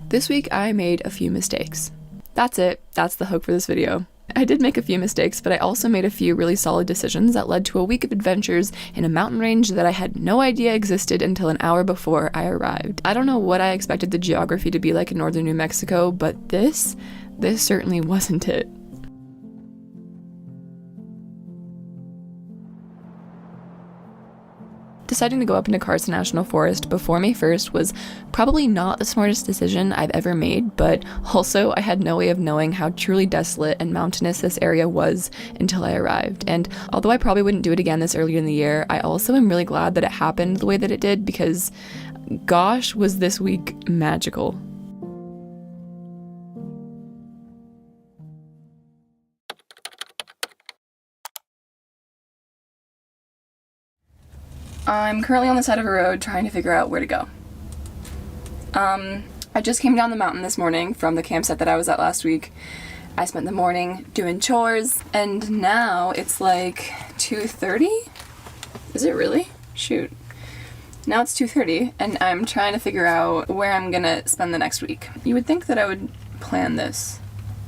this week I made a few mistakes. That's it. That's the hook for this video. I did make a few mistakes, but I also made a few really solid decisions that led to a week of adventures in a mountain range that I had no idea existed until an hour before I arrived. I don't know what I expected the geography to be like in northern New Mexico, but this certainly wasn't it. Deciding to go up into Carson National Forest before May 1st was probably not the smartest decision I've ever made, but also I had no way of knowing how truly desolate and mountainous this area was until I arrived. And although I probably wouldn't do it again this early in the year, I also am really glad that it happened the way that it did, because gosh, was this week magical. I'm currently on the side of a road trying to figure out where to go. I just came down the mountain this morning from the campsite that I was at last week. I spent the morning doing chores, and now it's like 2:30? Is it really? Shoot. Now it's 2:30, and I'm trying to figure out where I'm gonna spend the next week. You would think that I would plan this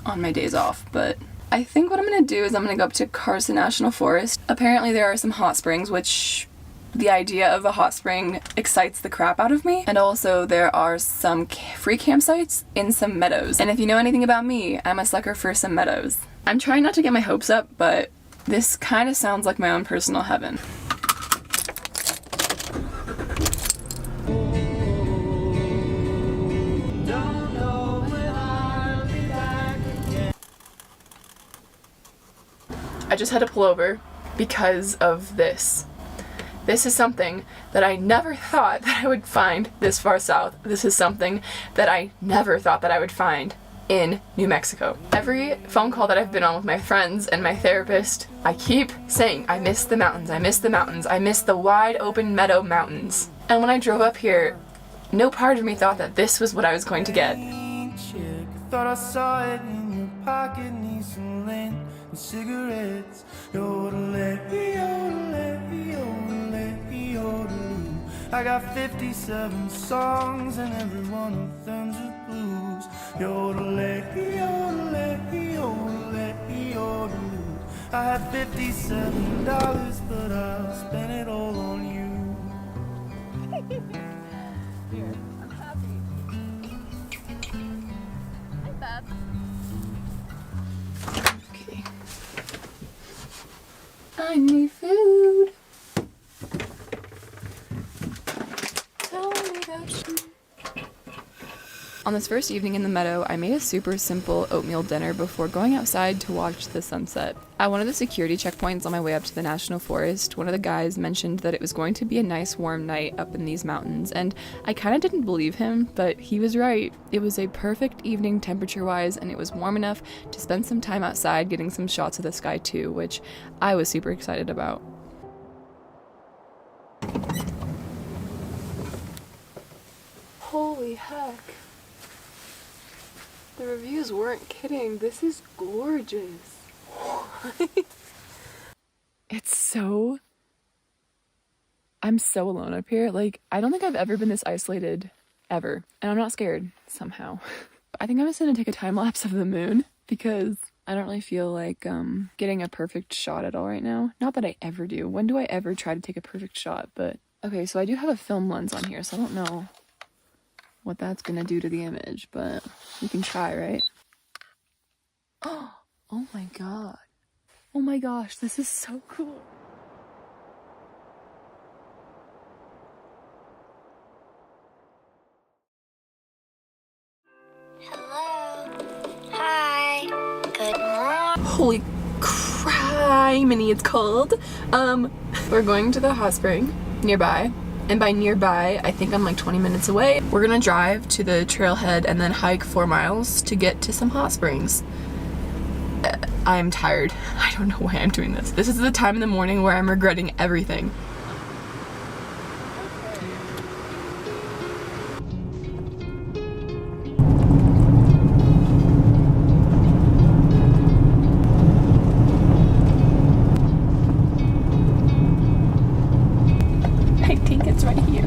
on my days off, but I think what I'm gonna do is I'm gonna go up to Carson National Forest. Apparently there are some hot springs, which the idea of a hot spring excites the crap out of me. And also there are some free campsites in some meadows. And if you know anything about me, I'm a sucker for some meadows. I'm trying not to get my hopes up, but this kind of sounds like my own personal heaven. I just had to pull over because of this. This is something that I never thought that I would find this far south. This is something that I never thought that I would find in New Mexico. Every phone call that I've been on with my friends and my therapist, I keep saying, I miss the mountains, I miss the mountains, I miss the wide open meadow mountains. And when I drove up here, no part of me thought that this was what I was going to get. Thought I saw it in your pocket, need some lint and cigarettes. I got 57 songs and every one of them's a blues. I had $57, but I'll spend it all on you. Here, I'm happy. Hi, Bab. Okay. I need food. Tell me about you. On this first evening in the meadow, I made a super simple oatmeal dinner before going outside to watch the sunset. At one of the security checkpoints on my way up to the National Forest, one of the guys mentioned that it was going to be a nice warm night up in these mountains, and I kind of didn't believe him, but he was right. It was a perfect evening temperature-wise, and it was warm enough to spend some time outside getting some shots of the sky too, which I was super excited about. Holy heck. The reviews weren't kidding. This is gorgeous. I'm so alone up here. Like, I don't think I've ever been this isolated ever. And I'm not scared somehow. I think I'm just gonna take a time lapse of the moon because I don't really feel like getting a perfect shot at all right now. Not that I ever do. When do I ever try to take a perfect shot? But okay, so I do have a film lens on here, so I don't know what that's gonna do to the image, but we can try, right? Oh my god. Oh my gosh, this is so cool. Hello. Hi. Good morning. Holy criminy, it's cold. We're going to the hot spring nearby. And by nearby, I think I'm like 20 minutes away. We're gonna drive to the trailhead and then hike 4 miles to get to some hot springs. I'm tired. I don't know why I'm doing this. This is the time in the morning where I'm regretting everything. I think it's right here.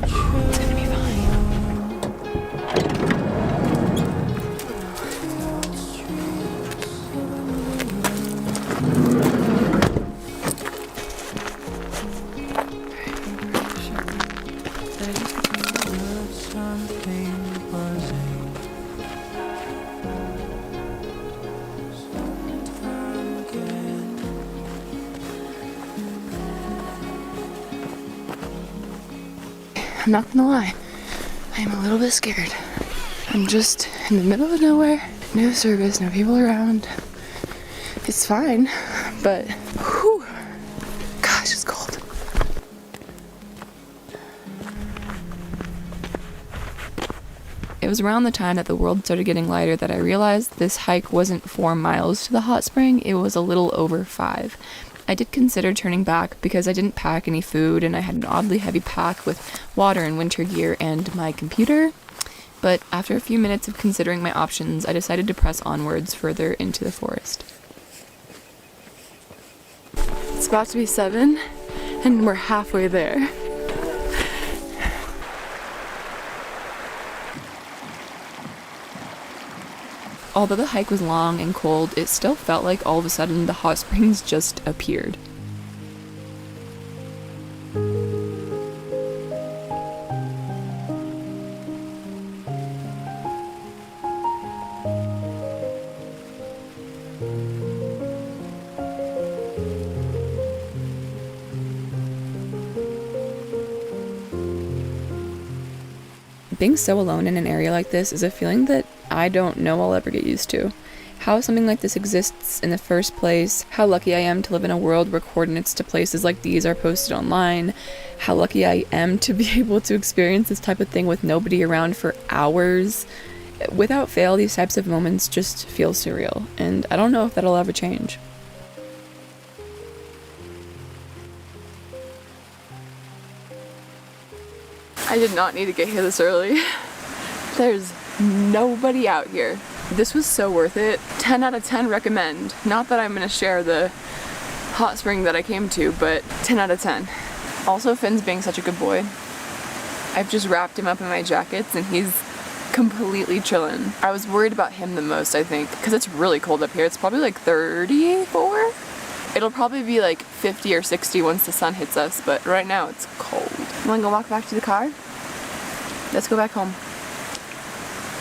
It's gonna be fine. something buzzing. Sometime again. I'm not gonna lie, I'm a little bit scared. I'm just in the middle of nowhere, no service, no people around. It's fine, but whew, gosh, it's cold. It was around the time that the world started getting lighter that I realized this hike wasn't 4 miles to the hot spring, it was a little over 5. I did consider turning back because I didn't pack any food and I had an oddly heavy pack with water and winter gear and my computer. But after a few minutes of considering my options, I decided to press onwards further into the forest. It's about to be 7 and we're halfway there. Although the hike was long and cold, it still felt like all of a sudden the hot springs just appeared. Being so alone in an area like this is a feeling that I don't know I'll ever get used to. How something like this exists in the first place, how lucky I am to live in a world where coordinates to places like these are posted online, how lucky I am to be able to experience this type of thing with nobody around for hours. Without fail, these types of moments just feel surreal, and I don't know if that'll ever change. I did not need to get here this early. There's nobody out here. This was so worth it. 10 out of 10 recommend. Not that I'm gonna share the hot spring that I came to, but 10 out of 10. Also, Finn's being such a good boy. I've just wrapped him up in my jackets and he's completely chillin'. I was worried about him the most, I think, because it's really cold up here. It's probably like 34. It'll probably be like 50 or 60 once the sun hits us, but right now it's cold. You wanna go walk back to the car? Let's go back home.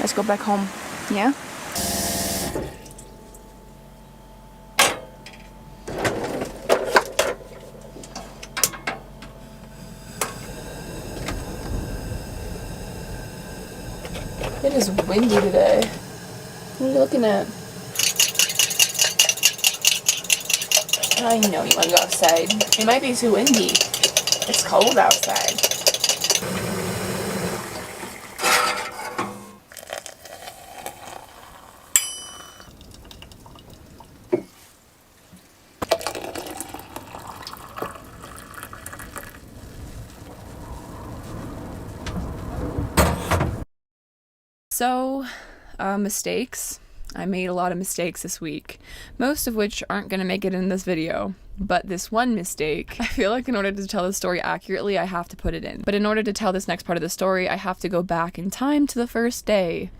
Let's go back home. Yeah? It is windy today. What are you looking at? I know you want to go outside. It might be too windy. It's cold outside. So, mistakes. I made a lot of mistakes this week, most of which aren't going to make it in this video. But this one mistake, I feel like in order to tell the story accurately, I have to put it in. But in order to tell this next part of the story, I have to go back in time to the first day.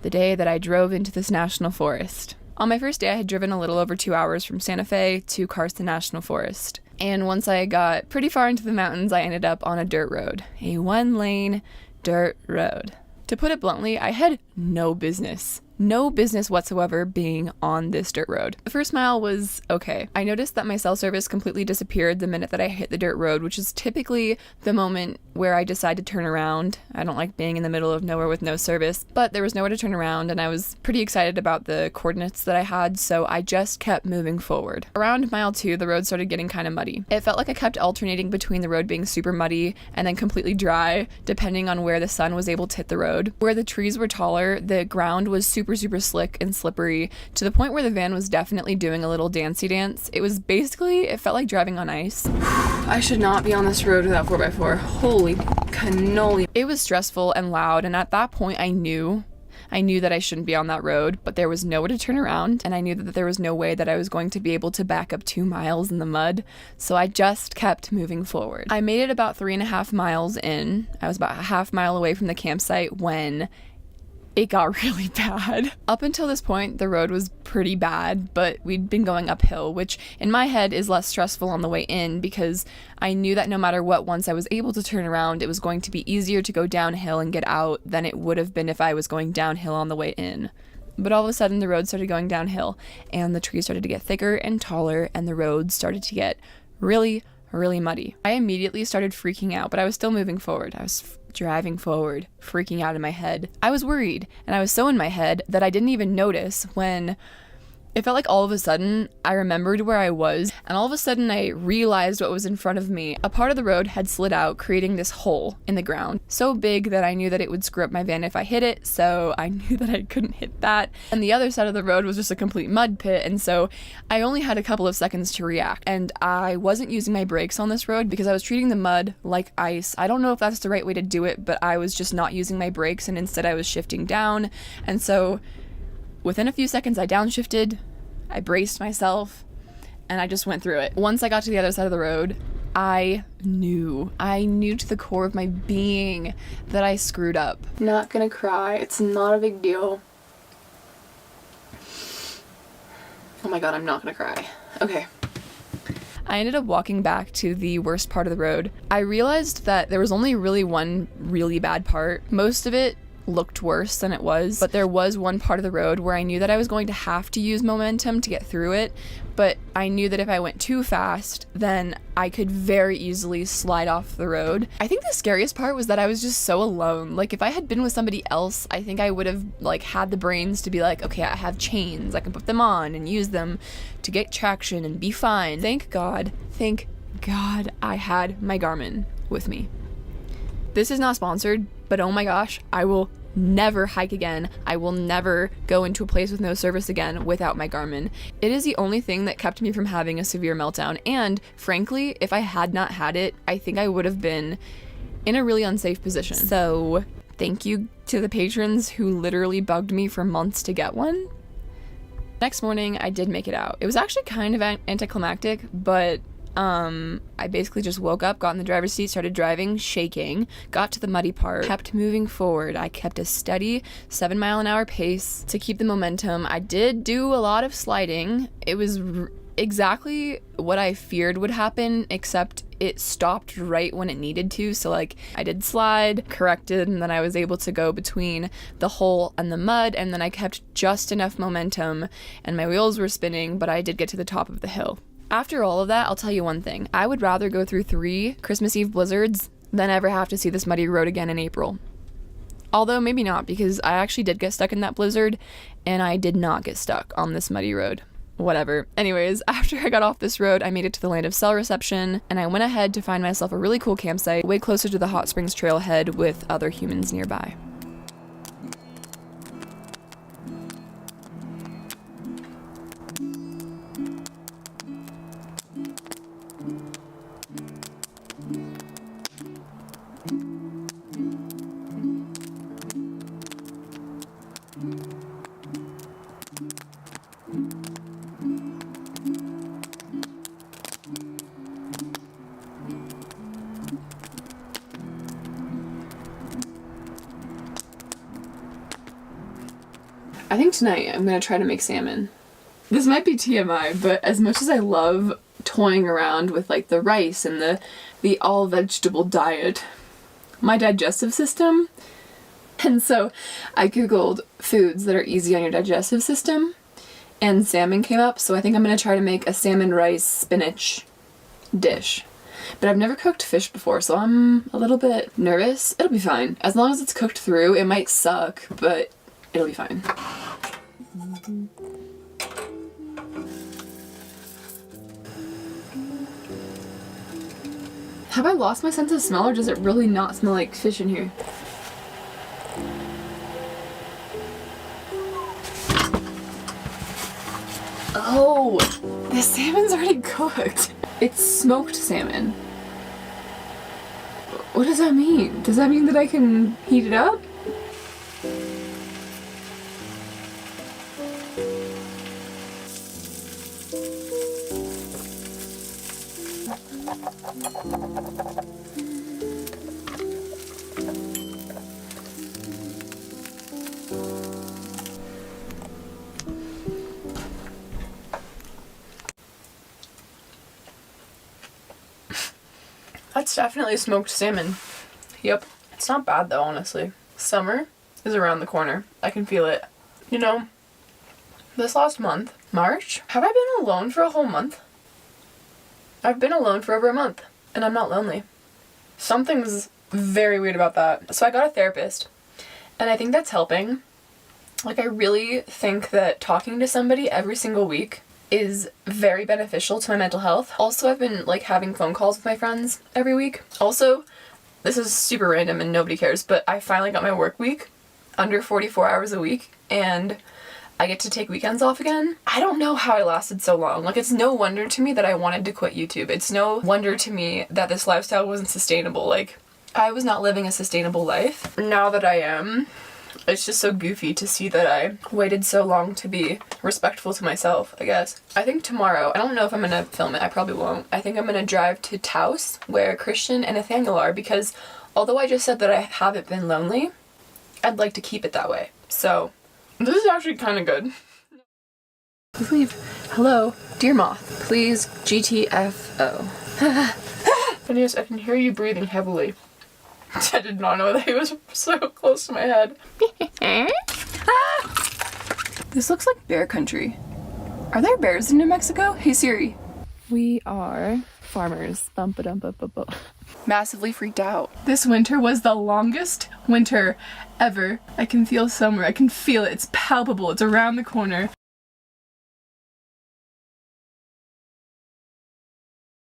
The day that I drove into this national forest. On my first day, I had driven a little over 2 hours from Santa Fe to Karsten National Forest. And once I got pretty far into the mountains, I ended up on a dirt road. A 1-lane dirt road. To put it bluntly, I had no business whatsoever being on this dirt road. The first mile was okay. I noticed that my cell service completely disappeared the minute that I hit the dirt road, which is typically the moment where I decide to turn around. I don't like being in the middle of nowhere with no service, but there was nowhere to turn around and I was pretty excited about the coordinates that I had, so I just kept moving forward. Around mile 2, the road started getting kind of muddy. It felt like I kept alternating between the road being super muddy and then completely dry, depending on where the sun was able to hit the road. Where the trees were taller, the ground was super slick and slippery to the point where the van was definitely doing a little dancey dance. It felt like driving on ice. I should not be on this road without 4x4. Holy cannoli. It was stressful and loud, and at that point I knew that I shouldn't be on that road, but there was nowhere to turn around, and I knew that there was no way that I was going to be able to back up 2 miles in the mud, so I just kept moving forward. I made it about 3.5 miles in. I was about a half mile away from the campsite when it got really bad. Up until this point, the road was pretty bad, but we'd been going uphill, which in my head is less stressful on the way in because I knew that no matter what, once I was able to turn around, it was going to be easier to go downhill and get out than it would have been if I was going downhill on the way in. But all of a sudden, the road started going downhill, and the trees started to get thicker and taller, and the road started to get really muddy. I immediately started freaking out, but I was still moving forward. I was driving forward, freaking out in my head. I was worried, and I was so in my head that I didn't even notice when it felt like all of a sudden I remembered where I was, and all of a sudden I realized what was in front of me. A part of the road had slid out, creating this hole in the ground, so big that I knew that it would screw up my van if I hit it, so I knew that I couldn't hit that. And the other side of the road was just a complete mud pit, and so I only had a couple of seconds to react. And I wasn't using my brakes on this road because I was treating the mud like ice. I don't know if that's the right way to do it, but I was just not using my brakes, and instead I was shifting down. And so within a few seconds, I downshifted, I braced myself, and I just went through it. Once I got to the other side of the road, I knew to the core of my being that I screwed up. Not gonna cry. It's not a big deal. Oh my god, I'm not gonna cry. Okay. I ended up walking back to the worst part of the road. I realized that there was only really one really bad part. Most of it looked worse than it was, but there was one part of the road where I knew that I was going to have to use momentum to get through it, but I knew that if I went too fast, then I could very easily slide off the road. I think the scariest part was that I was just so alone. Like, if I had been with somebody else, I think I would have had the brains to be like, okay, I have chains, I can put them on and use them to get traction and be fine. Thank God I had my Garmin with me. This is not sponsored, but oh my gosh, I will never hike again. I will never go into a place with no service again without my Garmin. It is the only thing that kept me from having a severe meltdown, and frankly, if I had not had it, I think I would have been in a really unsafe position. So thank you to the patrons who literally bugged me for months to get one. Next morning, I did make it out. It was actually kind of anticlimactic, but I basically just woke up, got in the driver's seat, started driving, shaking, got to the muddy part, kept moving forward. I kept a steady 7-mile-an-hour pace to keep the momentum. I did do a lot of sliding. It was exactly what I feared would happen, except it stopped right when it needed to. So I did slide, corrected, and then I was able to go between the hole and the mud, and then I kept just enough momentum and my wheels were spinning, but I did get to the top of the hill. After all of that, I'll tell you one thing. I would rather go through 3 Christmas Eve blizzards than ever have to see this muddy road again in April. Although maybe not, because I actually did get stuck in that blizzard, and I did not get stuck on this muddy road. Whatever. Anyways, after I got off this road, I made it to the Land of Cell reception, and I went ahead to find myself a really cool campsite way closer to the Hot Springs trailhead with other humans nearby. I think tonight I'm gonna try to make salmon. This might be TMI, but as much as I love toying around with the rice and the all vegetable diet, my digestive system, and so I googled foods that are easy on your digestive system, and salmon came up, so I think I'm gonna try to make a salmon rice spinach dish. But I've never cooked fish before, so I'm a little bit nervous. It'll be fine. As long as it's cooked through, it might suck, but it'll be fine. Have I lost my sense of smell, or does it really not smell like fish in here? Oh, the salmon's already cooked. It's smoked salmon. What does that mean? Does that mean that I can heat it up? It's definitely smoked salmon. Yep. It's not bad though, honestly. Summer is around the corner. I can feel it. You know, this last month, March, have I been alone for a whole month? I've been alone for over a month, and I'm not lonely. Something's very weird about that. So I got a therapist, and I think that's helping. Like, I really think that talking to somebody every single week is very beneficial to my mental health. Also, I've been, like, having phone calls with my friends every week. Also, this is super random and nobody cares, but I finally got my work week under 44 hours a week, and I get to take weekends off again. I don't know how I lasted so long. Like, it's no wonder to me that I wanted to quit YouTube. It's no wonder to me that this lifestyle wasn't sustainable. Like, I was not living a sustainable life. Now that I am, it's just so goofy to see that I waited so long to be respectful to myself, I guess. I think tomorrow, I don't know if I'm gonna film it, I probably won't. I think I'm gonna drive to Taos, where Christian and Nathaniel are, because although I just said that I haven't been lonely, I'd like to keep it that way. So, this is actually kind of good. Please leave. Hello, dear moth. Please GTFO. Phineas, I can hear you breathing heavily. I did not know that he was so close to my head. This looks like bear country. Are there bears in New Mexico? Hey Siri. We are farmers. Bumpa-dum-ba-ba-ba. Massively freaked out. This winter was the longest winter ever. I can feel summer. I can feel it. It's palpable. It's around the corner.